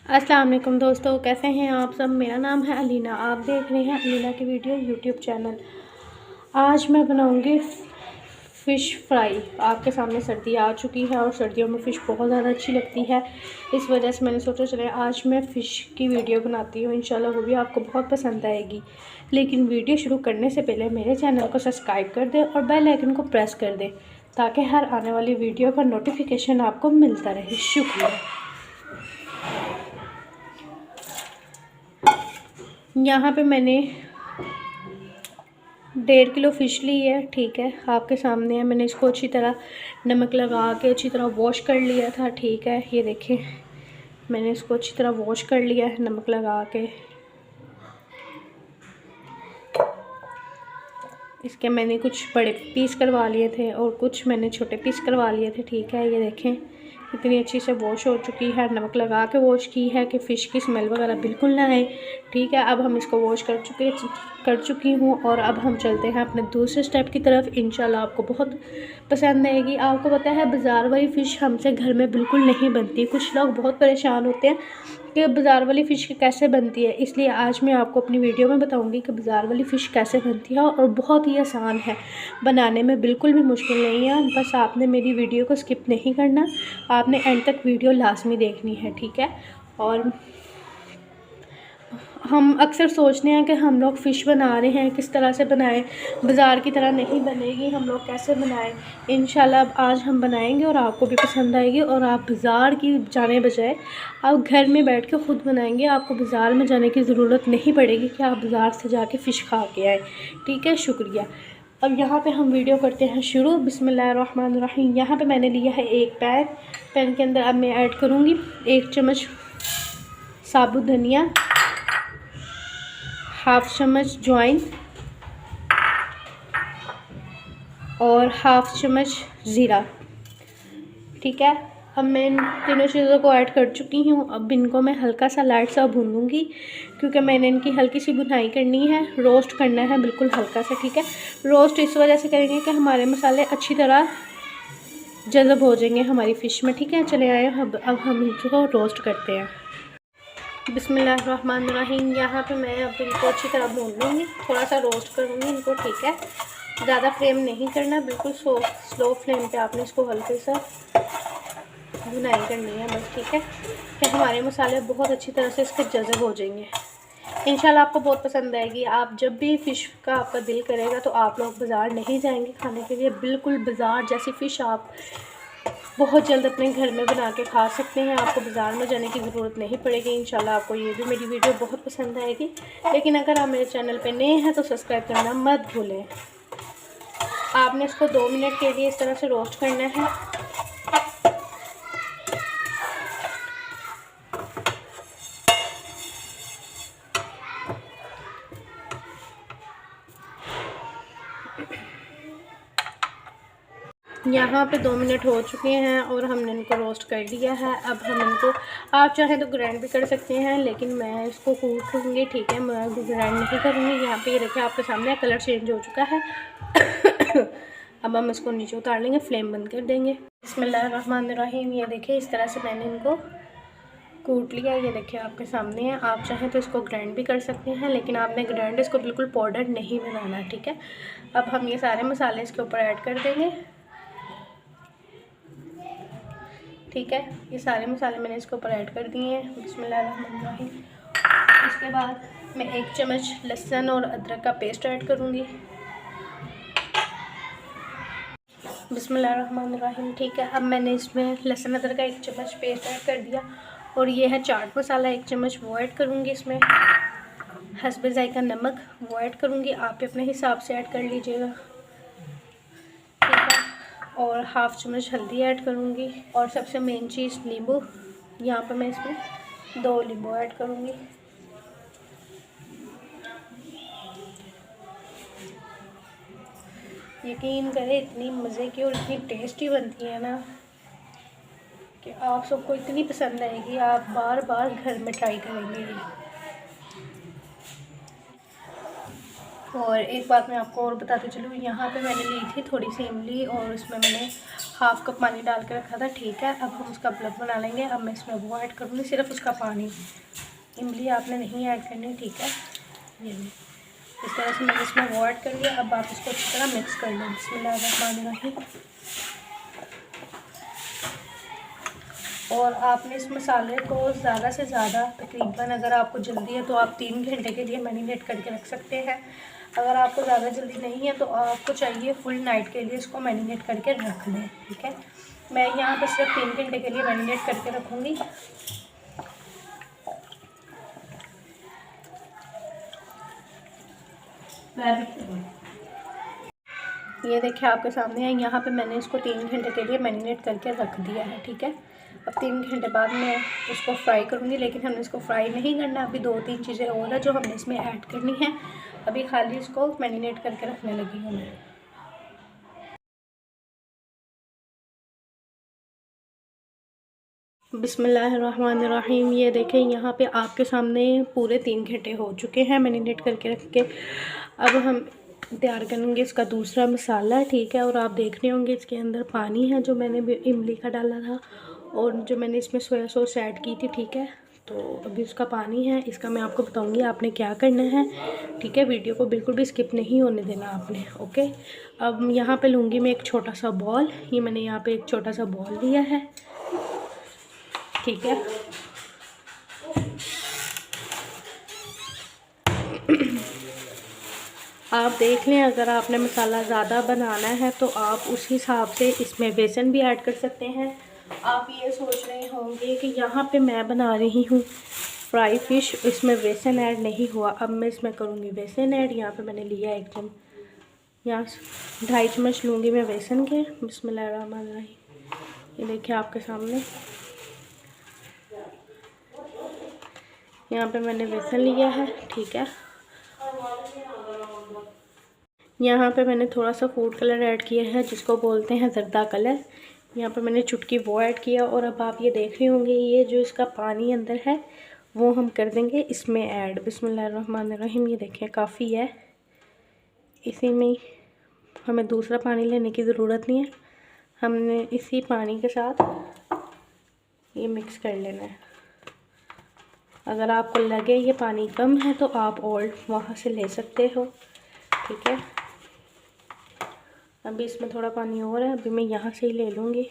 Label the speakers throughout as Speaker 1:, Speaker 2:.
Speaker 1: अस्सलाम वालेकुम दोस्तों, कैसे हैं आप सब। मेरा नाम है अलीना, आप देख रहे हैं अलीना की वीडियो यूट्यूब चैनल। आज मैं बनाऊंगी फ़िश फ्राई। आपके सामने सर्दी आ चुकी है और सर्दियों में फ़िश बहुत ज़्यादा अच्छी लगती है। इस वजह से मैंने सोचा चले आज मैं फ़िश की वीडियो बनाती हूँ। इंशाल्लाह वो भी आपको बहुत पसंद आएगी। लेकिन वीडियो शुरू करने से पहले मेरे चैनल को सब्सक्राइब कर दें और बेल आइकन को प्रेस कर दें ताकि हर आने वाली वीडियो का नोटिफिकेशन आपको मिलता रहे। शुक्रिया। यहाँ पे मैंने 1.5 किलो फ़िश ली है, ठीक है, आपके सामने है। मैंने इसको अच्छी तरह नमक लगा के अच्छी तरह वॉश कर लिया था, ठीक है। ये देखें, मैंने इसको अच्छी तरह वॉश कर लिया है नमक लगा के। इसके मैंने कुछ बड़े पीस करवा लिए थे और कुछ मैंने छोटे पीस करवा लिए थे, ठीक है। ये देखें कितनी अच्छी से वॉश हो चुकी है, नमक लगा के वॉश की है कि फ़िश की स्मेल वगैरह बिल्कुल ना आए, ठीक है। अब हम इसको वॉश कर चुकी हूँ और अब हम चलते हैं अपने दूसरे स्टेप की तरफ। इंशाल्लाह आपको बहुत पसंद आएगी। आपको पता है बाज़ार वाली फ़िश हमसे घर में बिल्कुल नहीं बनती। कुछ लोग बहुत परेशान होते हैं कि बाज़ार वाली फ़िश कैसे बनती है, इसलिए आज मैं आपको अपनी वीडियो में बताऊंगी कि बाज़ार वाली फ़िश कैसे बनती है और बहुत ही आसान है बनाने में, बिल्कुल भी मुश्किल नहीं है। बस आपने मेरी वीडियो को स्किप नहीं करना, आपने एंड तक वीडियो लाजमी देखनी है, ठीक है। और हम अक्सर सोचते हैं कि हम लोग फ़िश बना रहे हैं, किस तरह से बनाएं, बाज़ार की तरह नहीं बनेगी, हम लोग कैसे बनाएं। इंशाल्लाह अब आज हम बनाएंगे और आपको भी पसंद आएगी और आप बाज़ार की जाने बजाय आप घर में बैठ के ख़ुद बनाएंगे। आपको बाज़ार में जाने की ज़रूरत नहीं पड़ेगी कि आप बाज़ार से जाके फ़िश खा के आए, ठीक है। शुक्रिया। अब यहाँ पे हम वीडियो करते हैं शुरू। बिस्मिल्लाहिर्रहमानिर्रहीम। यहाँ पे मैंने लिया है एक पैन के अंदर अब मैं ऐड करूँगी 1 चम्मच साबुत धनिया, 1/2 चम्मच ज्वाइन और 1/2 चम्मच ज़ीरा, ठीक है। अब मैं इन तीनों चीज़ों को ऐड कर चुकी हूँ। अब इनको मैं हल्का सा लाइट सा भूनूंगी क्योंकि मैंने इनकी हल्की सी भुनाई करनी है, रोस्ट करना है बिल्कुल हल्का सा, ठीक है। रोस्ट इस वजह से करेंगे कि हमारे मसाले अच्छी तरह जज़ब हो जाएंगे हमारी फ़िश में, ठीक है। चले आए अब हम इनको रोस्ट करते हैं। बिस्मिल्लाहिर्रहमानिर्रहीम। यहाँ पे मैं अब इनको अच्छी तरह भून लूँगी, थोड़ा सा रोस्ट करूँगी इनको, ठीक है। ज़्यादा फ्लेम नहीं करना, बिल्कुल स्लो फ्लेम पे आपने इसको हल्के सा भुनाई करनी है बस, ठीक है, कि हमारे मसाले बहुत अच्छी तरह से इसके जज़ब हो जाएंगे। इंशाल्लाह आपको बहुत पसंद आएगी। आप जब भी फ़िश का आपका दिल करेगा तो आप लोग बाज़ार नहीं जाएंगे खाने के लिए, बिल्कुल बाज़ार जैसी फ़िश आप बहुत जल्द अपने घर में बना के खा सकते हैं। आपको बाज़ार में जाने की ज़रूरत नहीं पड़ेगी। इंशाल्लाह आपको ये भी मेरी वीडियो बहुत पसंद आएगी। लेकिन अगर आप मेरे चैनल पे नए हैं तो सब्सक्राइब करना मत भूलें। आपने इसको 2 मिनट के लिए इस तरह से रोस्ट करना है। यहाँ पे 2 मिनट हो चुके हैं और हमने इनको रोस्ट कर लिया है। अब हम इनको, आप चाहें तो ग्राइंड भी कर सकते हैं, लेकिन मैं इसको कूट लूँगी, ठीक है, मैं ग्राइंड नहीं करूँगी। यहाँ पे ये देखिए आपके सामने कलर चेंज हो चुका है। अब हम इसको नीचे उतार लेंगे, फ्लेम बंद कर देंगे। बिस्मिल्लाहिर्रहमानिर्रहीम। ये देखिए इस तरह से मैंने इनको कूट लिया, ये देखिए आपके सामने है। आप चाहें तो इसको ग्राइंड भी कर सकते हैं, लेकिन आपने ग्राइंड इसको बिल्कुल पाउडर नहीं बनाना, ठीक है। अब हम ये सारे मसाले इसके ऊपर ऐड कर देंगे, ठीक है। ये सारे मसाले मैंने इसके ऊपर ऐड कर दिए हैं। बिस्मिल्लाहिर्रहमानिर्रहीम। इसके बाद मैं 1 चम्मच लहसुन और अदरक का पेस्ट ऐड करूँगी। बिस्मिल्लाहिर्रहमानिर्रहीम, ठीक है। अब मैंने इसमें लहसुन अदरक का 1 चम्मच पेस्ट ऐड कर दिया और ये है चाट मसाला 1 चम्मच, वो ऐड करूँगी। इसमें हस्बे ज़ायका नमक वो ऐड करूँगी, आप अपने हिसाब से ऐड कर लीजिएगा, ठीक है। और 1/2 चम्मच हल्दी ऐड करूँगी और सबसे मेन चीज़ नींबू। यहाँ पर मैं इसमें 2 नींबू ऐड करूँगी। यकीन करें इतनी मज़े की और इतनी टेस्टी बनती है ना कि आप सबको इतनी पसंद आएगी, आप बार बार घर में ट्राई करेंगे। और एक बात मैं आपको और बताती चलूँ, यहाँ पे मैंने ली थी थोड़ी सी इमली और उसमें मैंने हाफ कप पानी डाल के रखा था, ठीक है। अब हम उसका ब्लब बना लेंगे। अब मैं इसमें वो ऐड करूँगी, सिर्फ उसका पानी, इमली आपने नहीं ऐड करनी, ठीक है। ये भी इस तरह से मैंने इसमें वो ऐड कर लिया। अब आप इसको अच्छी तरह मिक्स कर लो। बिस्मिल्लाहिर्रहमानिर्रहीम। और आपने इस मसाले को ज़्यादा से ज़्यादा, तकरीबन अगर आपको जल्दी है तो आप 3 घंटे के लिए मैरिनेट करके रख सकते हैं। अगर आपको ज़्यादा जल्दी नहीं है तो आपको चाहिए फुल नाइट के लिए इसको मैरिनेट करके रख लें, ठीक है। मैं यहाँ पर सिर्फ 3 घंटे के लिए मैरिनेट करके रखूँगी। ये देखिए आपके सामने है, यहाँ पे मैंने इसको 3 घंटे के लिए मैरिनेट करके रख दिया है, ठीक है। अब 3 घंटे बाद मैं इसको फ्राई करूँगी, लेकिन हमने इसको फ्राई नहीं करना। अभी 2-3 चीज़ें और है जो हमने इसमें ऐड करनी है। अभी खाली इसको मैरिनेट करके रखने लगी हूँ मैं। बिस्मिल्लाहिर्रहमानिर्रहीम। ये देखें यहाँ पे आपके सामने पूरे 3 घंटे हो चुके हैं मैरिनेट करके रख के। अब हम तैयार करेंगे इसका दूसरा मसाला, ठीक है। और आप देख रहे होंगे इसके अंदर पानी है जो मैंने इमली का डाला था, और जो मैंने इसमें सोया सॉस ऐड की थी, ठीक है। तो अभी उसका पानी है, इसका मैं आपको बताऊंगी आपने क्या करना है, ठीक है। वीडियो को बिल्कुल भी स्किप नहीं होने देना आपने, ओके। अब यहाँ पे लूँगी मैं एक छोटा सा बॉल। ये मैंने यहाँ पे एक छोटा सा बॉल लिया है, ठीक है। आप देख लें, अगर आपने मसाला ज़्यादा बनाना है तो आप उस हिसाब से इसमें बेसन भी ऐड कर सकते हैं। आप ये सोच रहे होंगे कि यहाँ पे मैं बना रही हूँ फ्राई फ़िश, इसमें बेसन ऐड नहीं हुआ। अब मैं इसमें करूँगी बेसन ऐड। यहाँ पे मैंने लिया 1 चम्मच, यहाँ 2.5 चम्मच लूँगी मैं बेसन के। बिस्मिल्लाहिर्रहमानिर्रहीम। ये देखिए आपके सामने, यहाँ पे मैंने बेसन लिया है, ठीक है। यहाँ पे मैंने थोड़ा सा फूड कलर ऐड किया है जिसको बोलते हैं जर्दा कलर। यहाँ पे मैंने चुटकी वो ऐड किया। और अब आप ये देख रहे होंगे ये जो इसका पानी अंदर है वो हम कर देंगे इसमें ऐड। बिस्मिल्लाहिर्रहमानिर्रहीम। ये देखें काफ़ी है, इसी में हमें दूसरा पानी लेने की ज़रूरत नहीं है। हमने इसी पानी के साथ ये मिक्स कर लेना है। अगर आपको लगे ये पानी कम है तो आप और वहाँ से ले सकते हो, ठीक है। अभी इसमें थोड़ा पानी और है, अभी मैं यहाँ से ही ले लूँगी।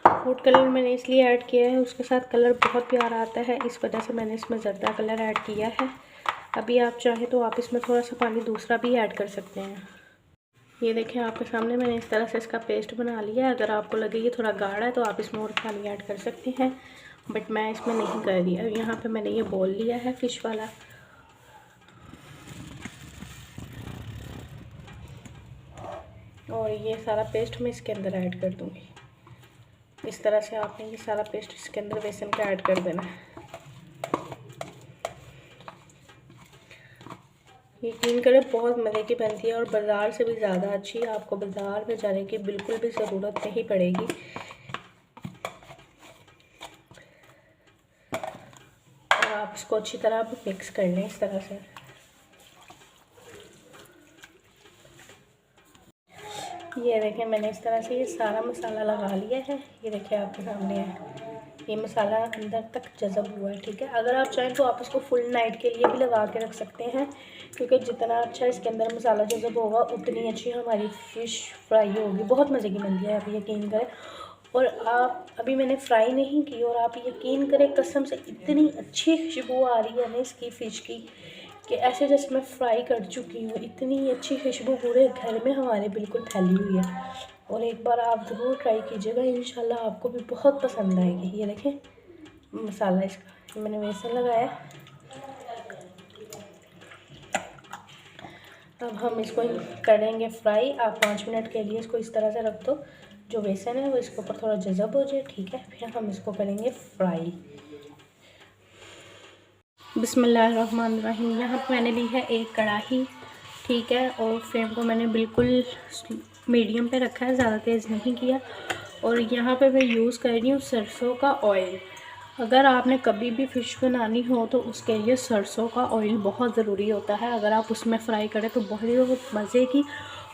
Speaker 1: फूड कलर मैंने इसलिए ऐड किया है, उसके साथ कलर बहुत प्यारा आता है, इस वजह से मैंने इसमें ज़र्दा कलर ऐड किया है। अभी आप चाहें तो आप इसमें थोड़ा सा पानी दूसरा भी ऐड कर सकते हैं। ये देखें आपके सामने मैंने इस तरह से इसका पेस्ट बना लिया है। अगर आपको लगे ये थोड़ा गाढ़ा है तो आप इसमें और पानी ऐड कर सकते हैं, बट मैं इसमें नहीं कर रही। अब यहाँ पे मैंने ये बॉल लिया है फ़िश वाला, और ये सारा पेस्ट मैं इसके अंदर ऐड कर दूँगी। इस तरह से आपने ये सारा पेस्ट इसके अंदर बेसन का ऐड कर देना है। यकीन करें बहुत मज़े की बनती है और बाज़ार से भी ज़्यादा अच्छी। आपको बाज़ार में जाने की बिल्कुल भी ज़रूरत नहीं पड़ेगी। और आप इसको अच्छी तरह मिक्स कर लें इस तरह से। ये देखें मैंने इस तरह से ये सारा मसाला लगा लिया है। ये देखिए आपके सामने है, ये मसाला अंदर तक जज़ब हुआ है, ठीक है। अगर आप चाहें तो आप इसको फुल नाइट के लिए भी लगा के रख सकते हैं, क्योंकि जितना अच्छा इसके अंदर मसाला जज़ब होगा उतनी अच्छी हमारी फ़िश फ्राई होगी। बहुत मज़े की बनती है, आप यकीन करें। और आप अभी मैंने फ्राई नहीं की, और आप यकीन करें कसम से इतनी अच्छी खुशबू आ रही है ना इसकी फ़िश की कि ऐसे जैसे मैं फ्राई कर चुकी हूँ। इतनी अच्छी खुशबू पूरे घर में हमारे बिल्कुल फैली हुई है। और एक बार आप ज़रूर ट्राई कीजिएगा, इंशाल्लाह आपको भी बहुत पसंद आएगी। ये देखें मसाला इसका मैंने बेसन लगाया। अब हम इसको करेंगे फ्राई। आप 5 मिनट के लिए इसको इस तरह से रख दो, जो बेसन है वो इसके ऊपर थोड़ा जज़ब हो जाए, ठीक है। फिर हम इसको करेंगे फ्राई। बिस्मिल्लाहिर्रहमानिर्रहीम। यहाँ पर मैंने ली है एक कढ़ाई, ठीक है। और फ्लेम को मैंने बिल्कुल मीडियम पे रखा है, ज़्यादा तेज़ नहीं किया। और यहाँ पे मैं यूज़ कर रही हूँ सरसों का ऑयल। अगर आपने कभी भी फ़िश बनानी हो तो उसके लिए सरसों का ऑयल बहुत ज़रूरी होता है। अगर आप उसमें फ्राई करें तो बहुत मज़े की